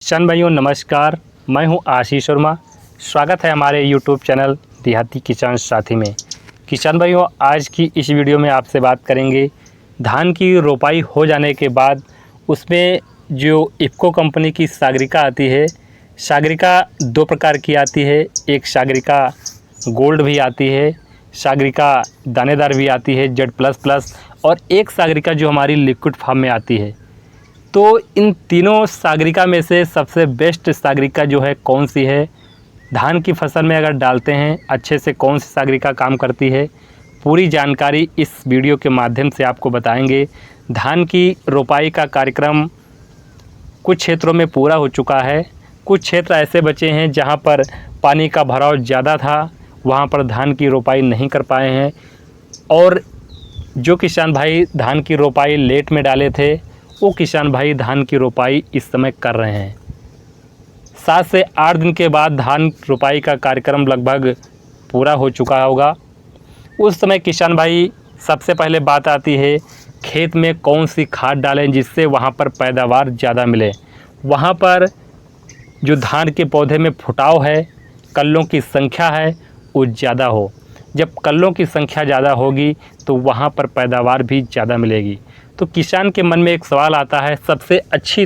किसान भाइयों नमस्कार। मैं हूं आशीष वर्मा। स्वागत है हमारे यूट्यूब चैनल देहाती किसान साथी में। किसान भाइयों आज की इस वीडियो में आपसे बात करेंगे धान की रोपाई हो जाने के बाद उसमें जो इफ़को कंपनी की सागरिका आती है। सागरिका दो प्रकार की आती है, एक सागरिका गोल्ड भी आती है, सागरिका दानेदार भी आती है Z++ और एक सागरिका जो हमारी लिक्विड फॉर्म में आती है। तो इन तीनों सागरिका में से सबसे बेस्ट सागरिका जो है कौन सी है, धान की फसल में अगर डालते हैं अच्छे से कौन सी सागरिका काम करती है, पूरी जानकारी इस वीडियो के माध्यम से आपको बताएंगे। धान की रोपाई का कार्यक्रम कुछ क्षेत्रों में पूरा हो चुका है, कुछ क्षेत्र ऐसे बचे हैं जहां पर पानी का भराव ज़्यादा था, वहां पर धान की रोपाई नहीं कर पाए हैं। और जो किसान भाई धान की रोपाई लेट में डाले थे वो किसान भाई धान की रोपाई इस समय कर रहे हैं। 7 से 8 दिन के बाद धान रोपाई का कार्यक्रम लगभग पूरा हो चुका होगा। उस समय किसान भाई सबसे पहले बात आती है खेत में कौन सी खाद डालें जिससे वहाँ पर पैदावार ज़्यादा मिले, वहाँ पर जो धान के पौधे में फुटाव है, कल्लों की संख्या है वो ज़्यादा हो। जब कल्लों की संख्या ज़्यादा होगी तो वहाँ पर पैदावार भी ज़्यादा मिलेगी। तो किसान के मन में एक सवाल आता है सबसे अच्छी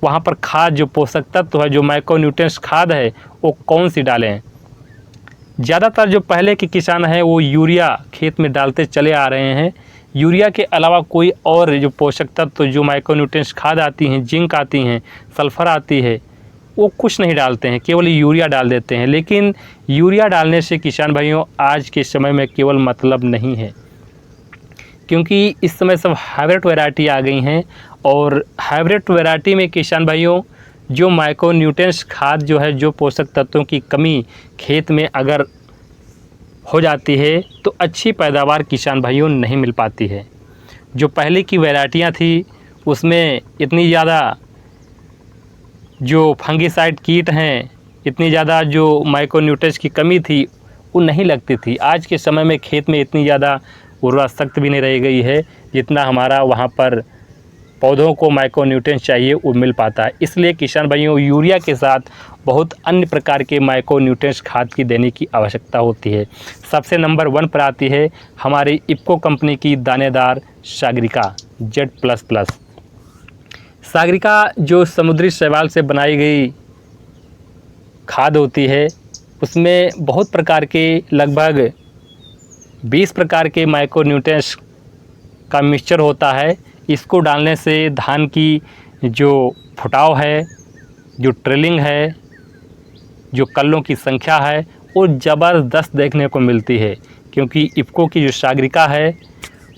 वहाँ पर खाद जो पोषक तत्व है, जो माइक्रोन्यूट्रिएंट्स खाद है वो कौन सी डालें। ज़्यादातर जो पहले के किसान हैं वो यूरिया खेत में डालते चले आ रहे हैं। यूरिया के अलावा कोई और जो पोषक तत्व जो माइक्रोन्यूट्रिएंट्स खाद आती हैं, जिंक आती हैं, सल्फ़र आती है, वो कुछ नहीं डालते हैं, केवल यूरिया डाल देते हैं। लेकिन यूरिया डालने से किसान भाइयों आज के समय में केवल मतलब नहीं है, क्योंकि इस समय सब हाइब्रिड वैरायटी आ गई हैं और हाइब्रिड वैरायटी में किसान भाइयों जो माइक्रोन्यूट्रिएंट्स खाद जो है, जो पोषक तत्वों की कमी खेत में अगर हो जाती है तो अच्छी पैदावार किसान भाइयों नहीं मिल पाती है। जो पहले की वैरायटियां थी उसमें इतनी ज़्यादा जो फंगीसाइड कीट हैं, इतनी ज़्यादा जो माइक्रोन्यूट्रिएंट्स की कमी थी वो नहीं लगती थी। आज के समय में खेत में इतनी ज़्यादा उर्वरा शक्ति भी नहीं रह गई है जितना हमारा वहाँ पर पौधों को माइक्रोन्यूट्रिएंट्स चाहिए वो मिल पाता है। इसलिए किसान भाइयों यूरिया के साथ बहुत अन्य प्रकार के माइक्रोन्यूट्रिएंट्स खाद की देने की आवश्यकता होती है। सबसे नंबर 1 पर आती है हमारी इफ़को कंपनी की दानेदार सागरिका Z++। सागरिका जो समुद्री शैवाल से बनाई गई खाद होती है, उसमें बहुत प्रकार के लगभग 20 प्रकार के माइक्रोन्यूट्रिएंट्स का मिक्सचर होता है। इसको डालने से धान की जो फुटाव है, जो ट्रेलिंग है, जो कल्लों की संख्या है वो ज़बरदस्त देखने को मिलती है। क्योंकि इफ़को की जो सागरिका है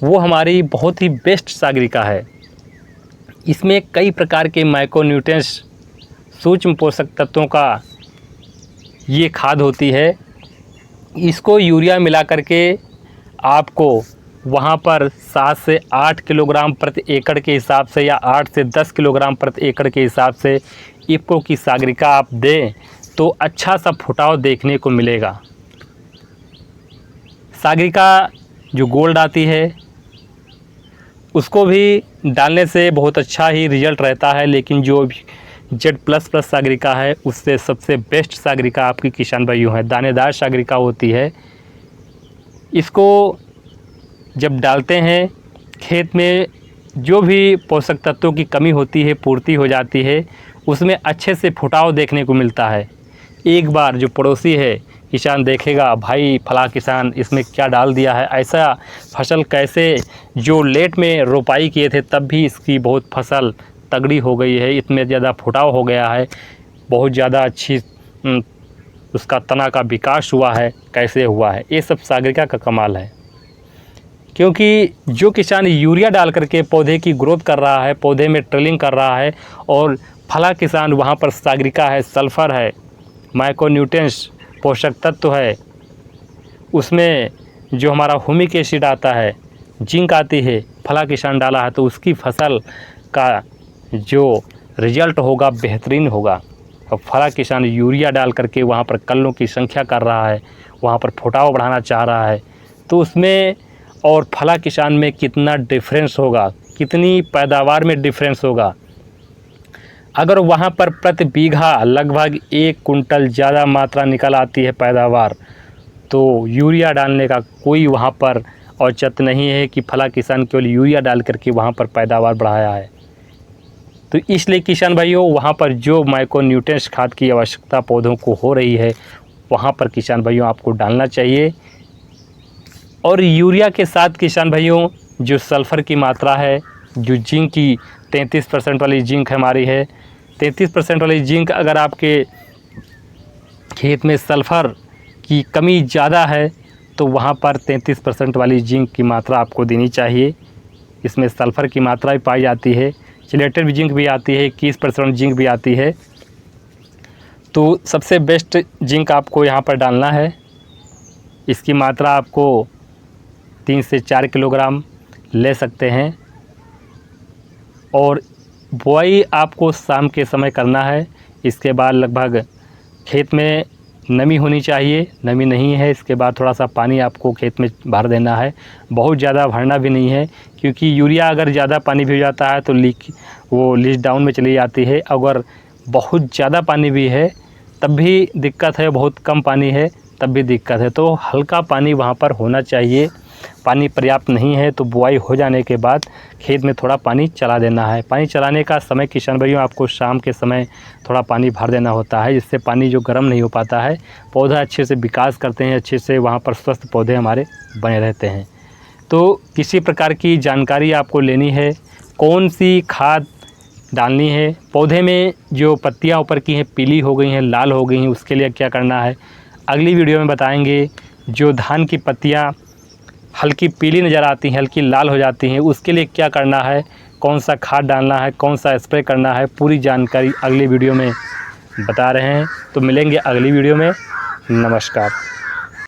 वो हमारी बहुत ही बेस्ट सागरिका है। इसमें कई प्रकार के माइक्रोन्यूट्रिएंट्स सूक्ष्म पोषक तत्वों का ये खाद होती है। इसको यूरिया मिला करके आपको वहाँ पर 7 से 8 किलोग्राम प्रति एकड़ के हिसाब से या 8 से 10 किलोग्राम प्रति एकड़ के हिसाब से इफ़को की सागरिका आप दें तो अच्छा सा फुटाव देखने को मिलेगा। सागरिका जो गोल्ड आती है उसको भी डालने से बहुत अच्छा ही रिजल्ट रहता है, लेकिन जो Z++ सागरिका है उससे सबसे बेस्ट सागरिका आपकी किसान भाइयों है दानेदार सागरिका होती है। इसको जब डालते हैं खेत में जो भी पोषक तत्वों की कमी होती है पूर्ति हो जाती है, उसमें अच्छे से फुटाव देखने को मिलता है। एक बार जो पड़ोसी है किसान देखेगा भाई फला किसान इसमें क्या डाल दिया है, ऐसा फसल कैसे जो लेट में रोपाई किए थे तब भी इसकी बहुत फसल तगड़ी हो गई है, इतने ज़्यादा फुटाव हो गया है, बहुत ज़्यादा अच्छी उसका तना का विकास हुआ है, कैसे हुआ है। ये सब सागरिका का कमाल है। क्योंकि जो किसान यूरिया डाल करके पौधे की ग्रोथ कर रहा है, पौधे में ट्रेलिंग कर रहा है, और फला किसान वहाँ पर सागरिका है, सल्फ़र है, माइक्रोन्यूट्रिएंट्स पोषक तत्व है, उसमें जो हमारा ह्यूमिक एसिड आता है, जिंक आती है, फला किसान डाला है तो उसकी फसल का जो रिज़ल्ट होगा बेहतरीन होगा। और फला किसान यूरिया डाल करके वहाँ पर कल्लों की संख्या कर रहा है, वहाँ पर फुटाव बढ़ाना चाह रहा है, तो उसमें और फला किसान में कितना डिफरेंस होगा, कितनी पैदावार में डिफरेंस होगा। अगर वहाँ पर प्रति बीघा लगभग 1 कुंटल ज़्यादा मात्रा निकल आती है पैदावार, तो यूरिया डालने का कोई वहाँ पर औचित्य नहीं है कि फला किसान केवल यूरिया डाल करके वहाँ पर पैदावार बढ़ाया है। तो इसलिए किसान भाइयों, वहाँ पर जो माइक्रोन्यूट्रिएंट्स खाद की आवश्यकता पौधों को हो रही है, वहाँ पर किसान भाइयों आपको डालना चाहिए। और यूरिया के साथ किसान भाइयों जो सल्फ़र की मात्रा है, जो जिंक की 33% वाली जिंक हमारी है, 33% वाली जिंक अगर आपके खेत में सल्फ़र की कमी ज़्यादा है तो वहाँ पर 33% वाली जिंक की मात्रा आपको देनी चाहिए। इसमें सल्फ़र की मात्रा भी पाई जाती है, चिलेटेड जिंक भी आती है, 21% जिंक भी आती है। तो सबसे बेस्ट जिंक आपको यहाँ पर डालना है। इसकी मात्रा आपको 3 से 4 किलोग्राम ले सकते हैं। और बुआई आपको शाम के समय करना है। इसके बाद लगभग खेत में नमी होनी चाहिए, नमी नहीं है इसके बाद थोड़ा सा पानी आपको खेत में भर देना है, बहुत ज़्यादा भरना भी नहीं है, क्योंकि यूरिया अगर ज़्यादा पानी भी हो जाता है तो लीच डाउन में चली जाती है। अगर बहुत ज़्यादा पानी भी है तब भी दिक्कत है, बहुत कम पानी है तब भी दिक्कत है। तो हल्का पानी वहाँ पर होना चाहिए। पानी पर्याप्त नहीं है तो बुआई हो जाने के बाद खेत में थोड़ा पानी चला देना है। पानी चलाने का समय किसान भाइयों आपको शाम के समय थोड़ा पानी भर देना होता है, जिससे पानी जो गर्म नहीं हो पाता है, पौधा अच्छे से विकास करते हैं, अच्छे से वहाँ पर स्वस्थ पौधे हमारे बने रहते हैं। तो किसी प्रकार की जानकारी आपको लेनी है, कौन सी खाद डालनी है, पौधे में जो पत्तियाँ ऊपर की हैं पीली हो गई हैं, लाल हो गई हैं, उसके लिए क्या करना है, अगली वीडियो में बताएंगे। जो धान की पत्तियाँ हल्की पीली नज़र आती हैं, हल्की लाल हो जाती हैं, उसके लिए क्या करना है, कौन सा खाद डालना है, कौन सा स्प्रे करना है, पूरी जानकारी अगली वीडियो में बता रहे हैं। तो मिलेंगे अगली वीडियो में। नमस्कार।